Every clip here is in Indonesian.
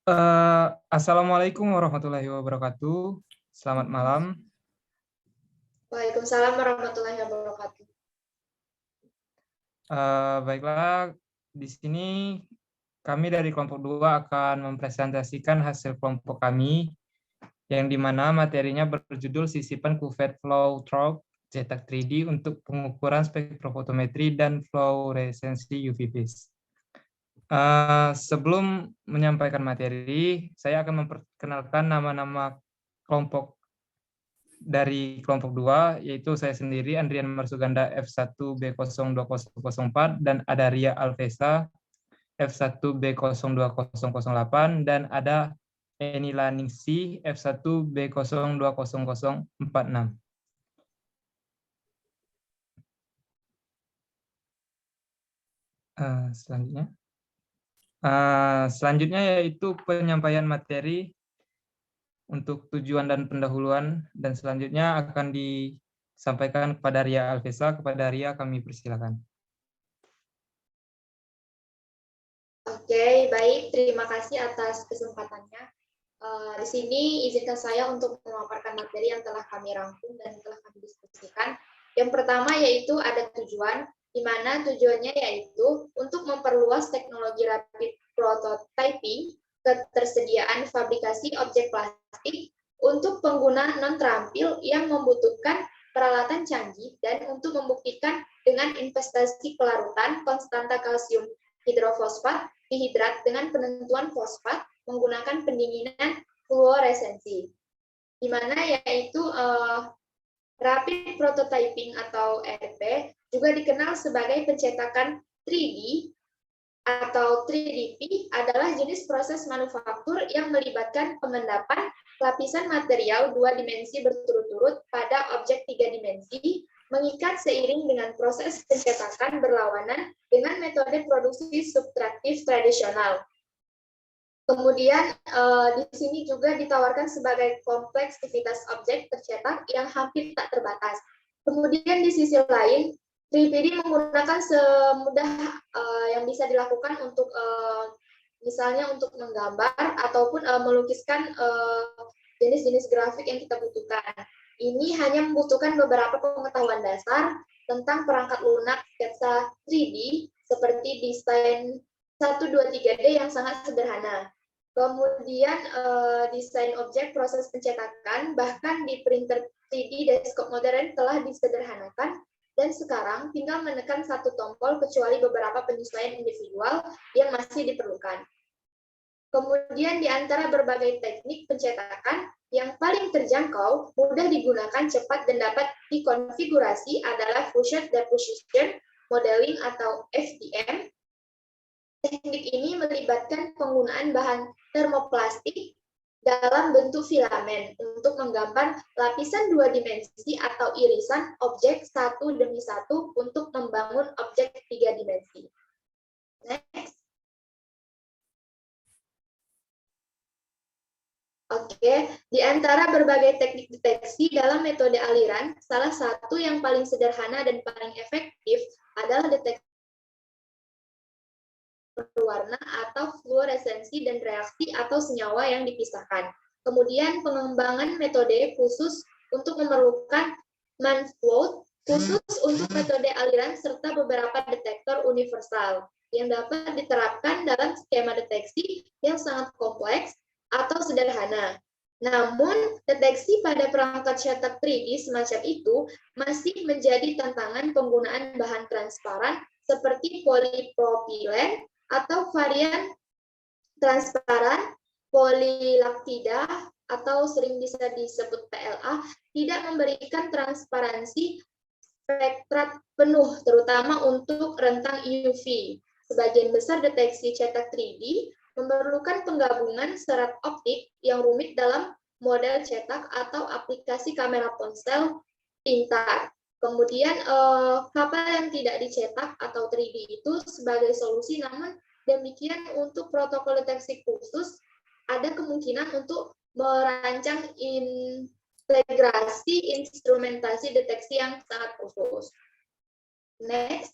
Assalamualaikum warahmatullahi wabarakatuh. Selamat malam. Waalaikumsalam warahmatullahi wabarakatuh. Baiklah, di sini kami dari kelompok 2 akan mempresentasikan hasil kelompok kami, yang di mana materinya berjudul Sisipan Cuvette Flow Trough cetak 3D untuk pengukuran spektrofotometri dan fluoresensi UV vis. Sebelum menyampaikan materi, saya akan memperkenalkan nama-nama kelompok dari kelompok 2, yaitu saya sendiri, Andrian Marsuganda F1B02004, dan ada Ria Alvesa F1B02008, dan ada Enila Ningsi F1B02046. Selanjutnya yaitu penyampaian materi untuk tujuan dan pendahuluan, dan selanjutnya akan disampaikan kepada Ria Alvesa. Kepada Ria kami persilakan. Oke, baik. Terima kasih atas kesempatannya. Di sini izinkan saya untuk memaparkan materi yang telah kami rangkum dan telah kami diskusikan. Yang pertama yaitu ada tujuan, di mana tujuannya yaitu untuk memperluas teknologi rapid prototyping, ketersediaan fabrikasi objek plastik untuk pengguna non-terampil yang membutuhkan peralatan canggih, dan untuk membuktikan dengan investasi pelarutan konstanta kalsium hidrofosfat dihidrat dengan penentuan fosfat menggunakan pendinginan fluoresensi, di mana yaitu rapid prototyping atau RP juga dikenal sebagai pencetakan 3D atau 3DP, adalah jenis proses manufaktur yang melibatkan pengendapan lapisan material 2 dimensi berturut-turut pada objek 3 dimensi, mengikat seiring dengan proses pencetakan berlawanan dengan metode produksi subtraktif tradisional. Kemudian di sini juga ditawarkan sebagai kompleksitas objek tercetak yang hampir tak terbatas. Kemudian di sisi lain, 3PD menggunakan semudah yang bisa dilakukan untuk misalnya untuk menggambar ataupun melukiskan jenis-jenis grafik yang kita butuhkan. Ini hanya membutuhkan beberapa pengetahuan dasar tentang perangkat lunak sketsa 3D seperti desain 1, 2, 3D yang sangat sederhana. Kemudian desain objek proses pencetakan, bahkan di printer 3D desktop modern telah disederhanakan, dan sekarang tinggal menekan satu tombol kecuali beberapa penyesuaian individual yang masih diperlukan. Kemudian di antara berbagai teknik pencetakan, yang paling terjangkau, mudah digunakan, cepat, dan dapat dikonfigurasi adalah Fusion Deposition Modeling atau FDM. Teknik ini melibatkan penggunaan bahan termoplastik dalam bentuk filamen untuk menggambar lapisan 2 dimensi atau irisan objek satu demi satu untuk membangun objek 3 dimensi. Next. Oke, di antara berbagai teknik deteksi dalam metode aliran, salah satu yang paling sederhana dan paling efektif adalah deteksi berwarna atau fluoresensi dan reaksi atau senyawa yang dipisahkan. Kemudian pengembangan metode khusus untuk memerlukan MANFLOAT khusus untuk metode aliran serta beberapa detektor universal yang dapat diterapkan dalam skema deteksi yang sangat kompleks atau sederhana. Namun, deteksi pada perangkat cetak 3D semacam itu masih menjadi tantangan penggunaan bahan transparan seperti polipropilen atau varian transparan, polilaktida, atau sering bisa disebut PLA, tidak memberikan transparansi spektrat penuh, terutama untuk rentang UV. Sebagian besar deteksi cetak 3D memerlukan penggabungan serat optik yang rumit dalam model cetak atau aplikasi kamera ponsel pintar. Kemudian kapal yang tidak dicetak atau 3D itu sebagai solusi, namun demikian untuk protokol deteksi khusus ada kemungkinan untuk merancang integrasi instrumentasi deteksi yang sangat khusus. Next.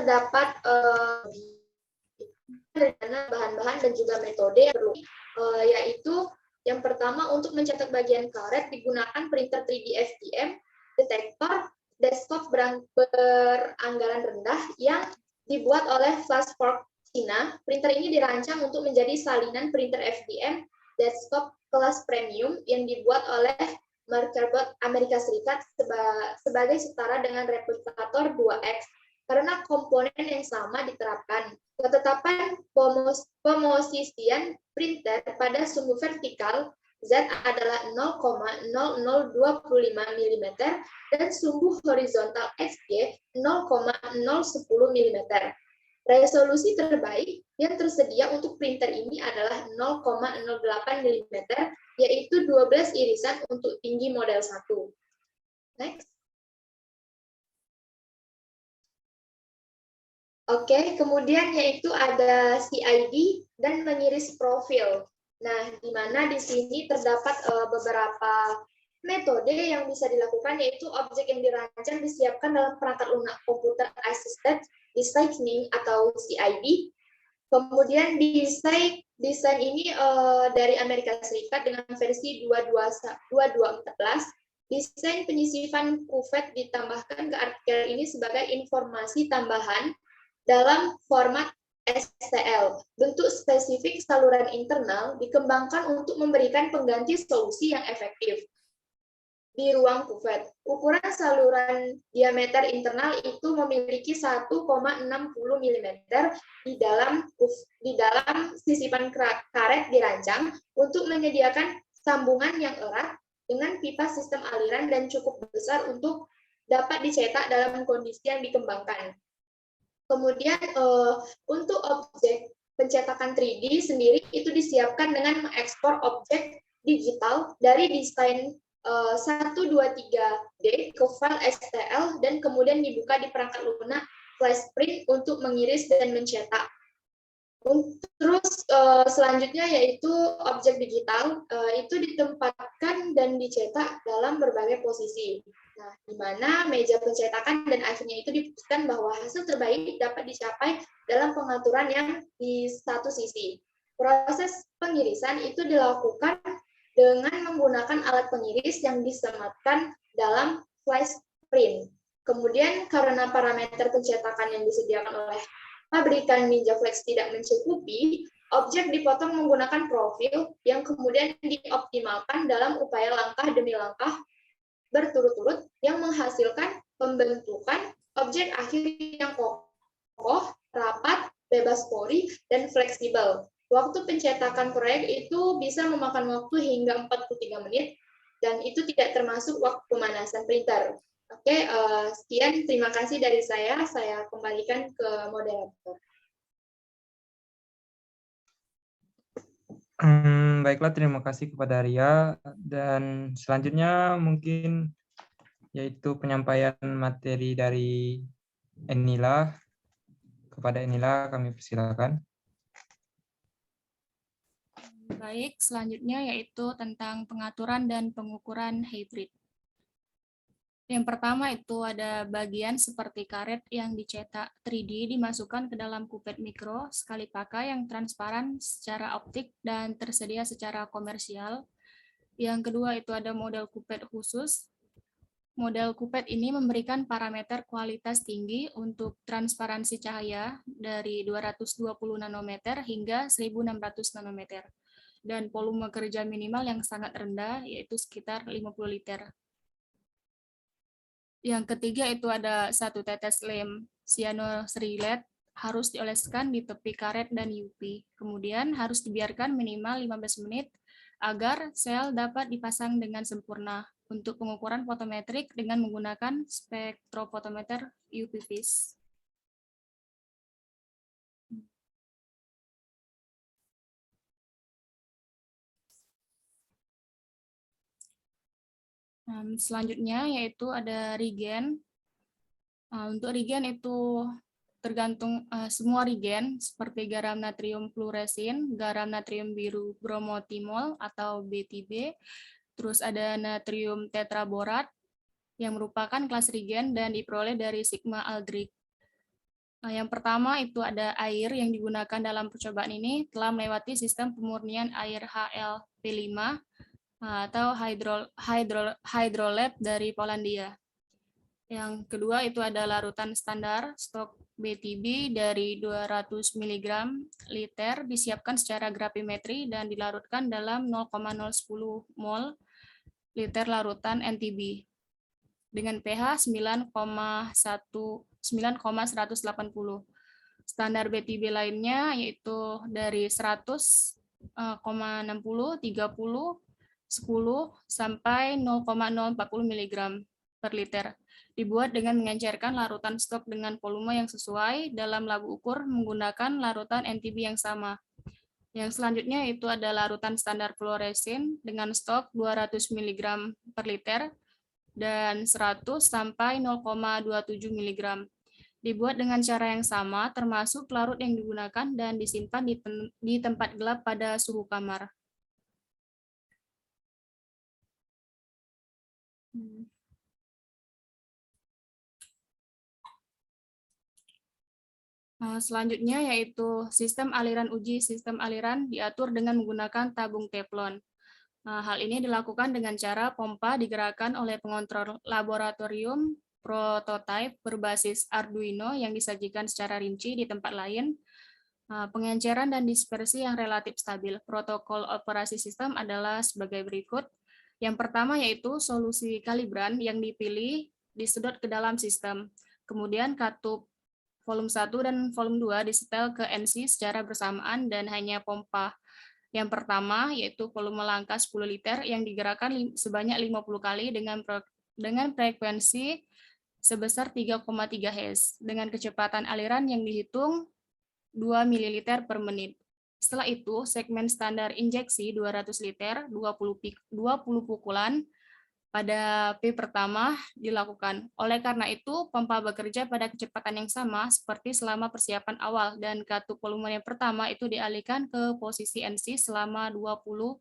terdapat bahan-bahan dan juga metode yang perlu, yaitu yang pertama untuk mencetak bagian karet digunakan printer 3D FDM, detektor, desktop beranggaran rendah yang dibuat oleh Flashforge Cina. Printer ini dirancang untuk menjadi salinan printer FDM desktop kelas premium yang dibuat oleh MakerBot Amerika Serikat sebagai setara dengan replikator 2X. Karena komponen yang sama diterapkan, ketetapan pemosisian printer pada sumbu vertikal Z adalah 0,0025 mm dan sumbu horizontal XY 0,010 mm. Resolusi terbaik yang tersedia untuk printer ini adalah 0,08 mm, yaitu 12 irisan untuk tinggi model 1. Next. Oke, kemudian yaitu ada CID dan mengiris profil. Nah, di mana di sini terdapat beberapa metode yang bisa dilakukan, yaitu objek yang dirancang disiapkan dalam perangkat lunak Computer Assisted Designing atau CID. Kemudian desain ini dari Amerika Serikat dengan versi 2214. Desain penyisipan kuvet ditambahkan ke artikel ini sebagai informasi tambahan dalam format STL. Bentuk spesifik saluran internal dikembangkan untuk memberikan pengganti solusi yang efektif di ruang kuvet. Ukuran saluran diameter internal itu memiliki 1,60 mm di dalam sisipan karet dirancang untuk menyediakan sambungan yang erat dengan pipa sistem aliran dan cukup besar untuk dapat dicetak dalam kondisi yang dikembangkan. Kemudian untuk objek pencetakan 3D sendiri itu disiapkan dengan mengekspor objek digital dari desain 123D ke file STL dan kemudian dibuka di perangkat lunak FlashPrint untuk mengiris dan mencetak. Terus selanjutnya yaitu objek digital itu ditempatkan dan dicetak dalam berbagai posisi. Nah, di mana meja pencetakan dan akhirnya itu diputuskan bahwa hasil terbaik dapat dicapai dalam pengaturan yang di satu sisi. Proses pengirisan itu dilakukan dengan menggunakan alat pengiris yang disematkan dalam FlashPrint. Kemudian karena parameter pencetakan yang disediakan oleh pabrikan NinjaFlex tidak mencukupi, objek dipotong menggunakan profil yang kemudian dioptimalkan dalam upaya langkah demi langkah berturut-turut yang menghasilkan pembentukan objek akhir yang kokoh, rapat, bebas pori, dan fleksibel. Waktu pencetakan proyek itu bisa memakan waktu hingga 43 menit, dan itu tidak termasuk waktu pemanasan printer. Oke, sekian. Terima kasih dari saya. Saya kembalikan ke moderator. Baiklah, terima kasih kepada Ria. Dan selanjutnya mungkin yaitu penyampaian materi dari Enila. Kepada Enila kami persilakan. Baik, selanjutnya yaitu tentang pengaturan dan pengukuran hybrid. Yang pertama itu ada bagian seperti karet yang dicetak 3D dimasukkan ke dalam kuvet mikro sekali pakai yang transparan secara optik dan tersedia secara komersial. Yang kedua itu ada model kuvet khusus. Model kuvet ini memberikan parameter kualitas tinggi untuk transparansi cahaya dari 220 nanometer hingga 1600 nanometer. Dan volume kerja minimal yang sangat rendah yaitu sekitar 50 liter. Yang ketiga itu ada satu tetes lem cyanosrilate harus dioleskan di tepi karet dan UV. Kemudian harus dibiarkan minimal 15 menit agar sel dapat dipasang dengan sempurna. Untuk pengukuran fotometrik dengan menggunakan spektrofotometer UV-Vis. Selanjutnya yaitu ada regen. Untuk regen itu tergantung semua regen seperti garam natrium fluoresin, garam natrium biru bromotimol atau BTB, terus ada natrium tetraborat yang merupakan kelas regen dan diperoleh dari Sigma Aldrich. Nah, yang pertama itu ada air yang digunakan dalam percobaan ini telah melewati sistem pemurnian air HLP5 atau hydrolab dari Polandia. Yang kedua itu ada larutan standar stok BTB dari 200 mg liter disiapkan secara gravimetri dan dilarutkan dalam 0,010 mol liter larutan NTB dengan pH 9,180. Standar BTB lainnya yaitu dari 100,60, 30, 10 sampai 0,040 mg per liter. Dibuat dengan mengencerkan larutan stok dengan volume yang sesuai dalam labu ukur menggunakan larutan NTB yang sama. Yang selanjutnya itu ada larutan standar fluoresin dengan stok 200 mg per liter dan 100 sampai 0,27 mg. Dibuat dengan cara yang sama, termasuk pelarut yang digunakan dan disimpan di tempat gelap pada suhu kamar. Selanjutnya yaitu sistem aliran uji. Sistem aliran diatur dengan menggunakan tabung teflon. Hal ini dilakukan dengan cara pompa digerakkan oleh pengontrol laboratorium prototipe berbasis Arduino yang disajikan secara rinci di tempat lain. Pengenceran dan dispersi yang relatif stabil. Protokol operasi sistem adalah sebagai berikut. Yang pertama yaitu solusi kalibran yang dipilih disedot ke dalam sistem. Kemudian katup volume 1 dan volume 2 disetel ke NC secara bersamaan dan hanya pompa. Yang pertama yaitu volume langka 10 liter yang digerakkan sebanyak 50 kali dengan frekuensi sebesar 3,3 Hz dengan kecepatan aliran yang dihitung 2 ml per menit. Setelah itu, segmen standar injeksi 200 liter, 20 pukulan pada P pertama dilakukan. Oleh karena itu, pompa bekerja pada kecepatan yang sama seperti selama persiapan awal dan katup volume yang pertama itu dialihkan ke posisi NC selama 20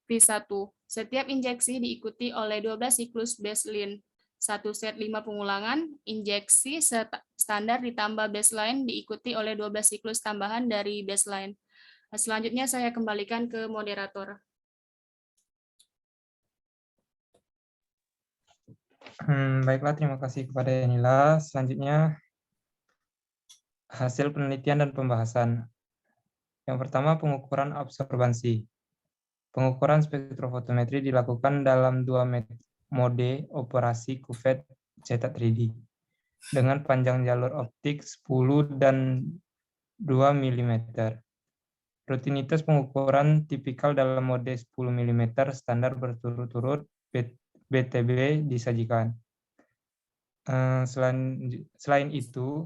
P1. Setiap injeksi diikuti oleh 12 siklus baseline. 1 set 5 pengulangan, injeksi standar ditambah baseline diikuti oleh 12 siklus tambahan dari baseline. Selanjutnya saya kembalikan ke moderator. Baiklah, terima kasih kepada Yanila. Selanjutnya, hasil penelitian dan pembahasan. Yang pertama, pengukuran absorbansi. Pengukuran spektrofotometri dilakukan dalam 2 mode operasi kuvet cetak 3D dengan panjang jalur optik 10 dan 2 mm. Rutinitas pengukuran tipikal dalam mode 10 mm standar berturut-turut BTB disajikan. Selain itu,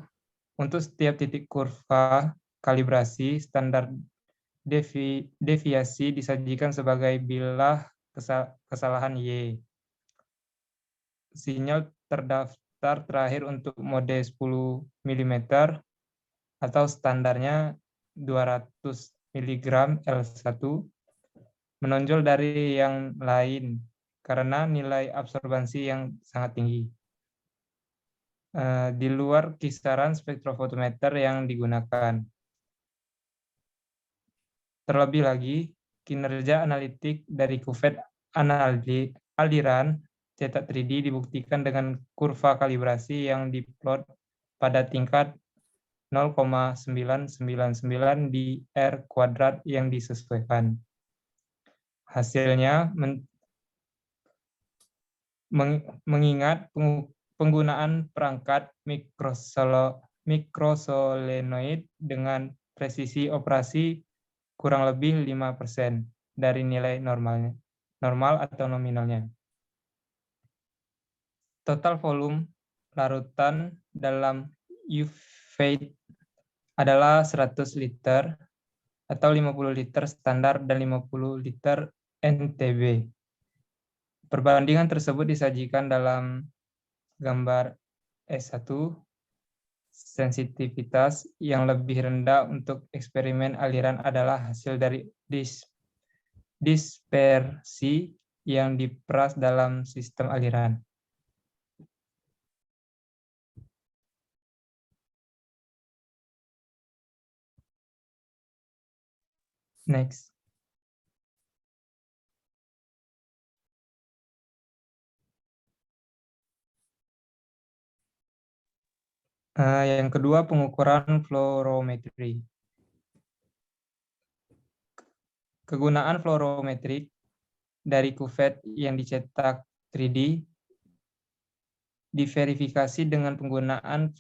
untuk setiap titik kurva kalibrasi, standar deviasi disajikan sebagai bilah kesalahan Y. Sinyal terdaftar terakhir untuk mode 10 mm atau standarnya 200 mg L1 menonjol dari yang lain karena nilai absorbansi yang sangat tinggi. Di luar kisaran spektrofotometer yang digunakan. Terlebih lagi, kinerja analitik dari kuvet aliran cetak 3D dibuktikan dengan kurva kalibrasi yang diplot pada tingkat 0,999 di R kuadrat yang disesuaikan. Hasilnya mengingat penggunaan perangkat mikrosolenoid dengan presisi operasi kurang lebih 5% dari nilai normal atau nominalnya. Total volume larutan dalam UV adalah 100 liter atau 50 liter standar dan 50 liter NTB. Perbandingan tersebut disajikan dalam gambar S1. Sensitivitas yang lebih rendah untuk eksperimen aliran adalah hasil dari dispersi yang diperas dalam sistem aliran. Next. Yang kedua, pengukuran fluorometri. Kegunaan fluorometrik dari kuvet yang dicetak 3D diverifikasi dengan penggunaan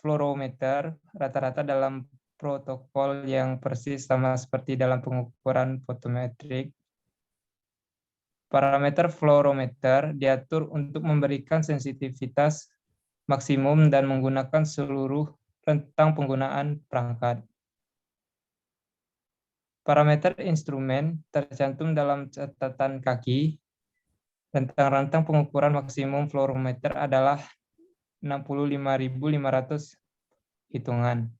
fluorometer rata-rata dalam protokol yang persis sama seperti dalam pengukuran fotometrik. Parameter fluorometer diatur untuk memberikan sensitivitas maksimum dan menggunakan seluruh rentang penggunaan perangkat. Parameter instrumen tercantum dalam catatan kaki. Rentang-rentang pengukuran maksimum fluorometer adalah 65.500 hitungan.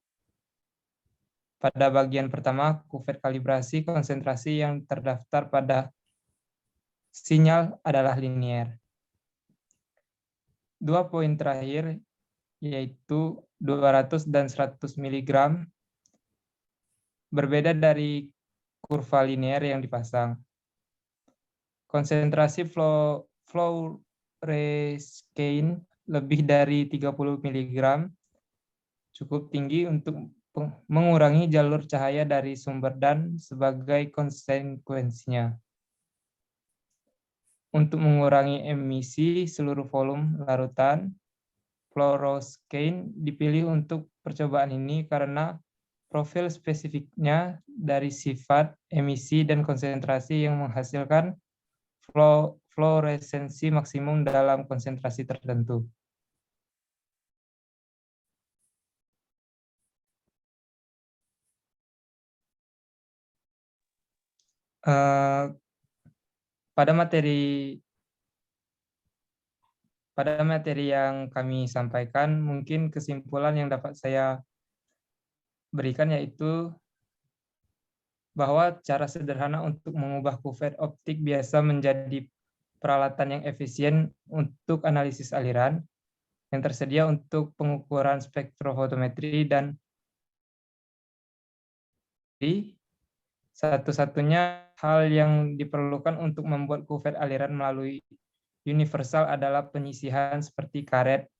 Pada bagian pertama, kuvet kalibrasi konsentrasi yang terdaftar pada sinyal adalah linier. Dua poin terakhir yaitu 200 dan 100 mg berbeda dari kurva linear yang dipasang. Konsentrasi fluorescein lebih dari 30 mg cukup tinggi untuk mengurangi jalur cahaya dari sumber dan sebagai konsekuensinya. Untuk mengurangi emisi seluruh volume larutan, fluorescein dipilih untuk percobaan ini karena profil spesifiknya dari sifat emisi dan konsentrasi yang menghasilkan fluoresensi maksimum dalam konsentrasi tertentu. Pada materi yang kami sampaikan, mungkin kesimpulan yang dapat saya berikan yaitu bahwa cara sederhana untuk mengubah kuvet optik biasa menjadi peralatan yang efisien untuk analisis aliran yang tersedia untuk pengukuran spektrofotometri dan satu-satunya hal yang diperlukan untuk membuat kuvet aliran melalui universal adalah penyisihan seperti karet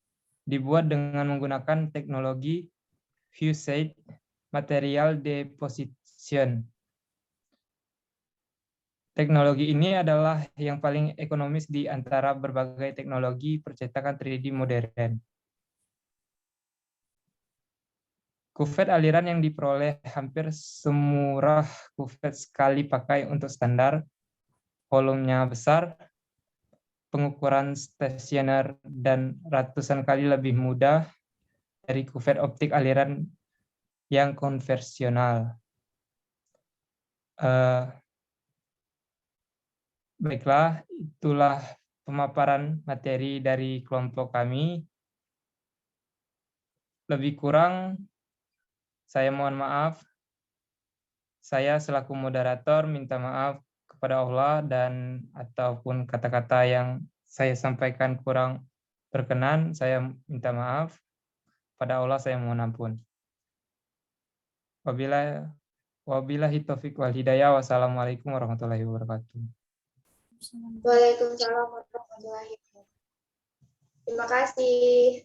dibuat dengan menggunakan teknologi fused material deposition. Teknologi ini adalah yang paling ekonomis di antara berbagai teknologi percetakan 3D modern. Kuvet aliran yang diperoleh hampir semurah kuvet sekali pakai untuk standar, volumenya besar, pengukuran stasioner, dan ratusan kali lebih mudah dari kuvet optik aliran yang konvensional. Baiklah, itulah pemaparan materi dari kelompok kami. Lebih kurang, saya mohon maaf. Saya selaku moderator minta maaf kepada Allah dan ataupun kata-kata yang saya sampaikan kurang berkenan, saya minta maaf. Pada Allah saya mohon ampun. Wabillahi taufiq wal hidayah. Wassalamualaikum warahmatullahi wabarakatuh. Waalaikumsalam warahmatullahi wabarakatuh. Terima kasih.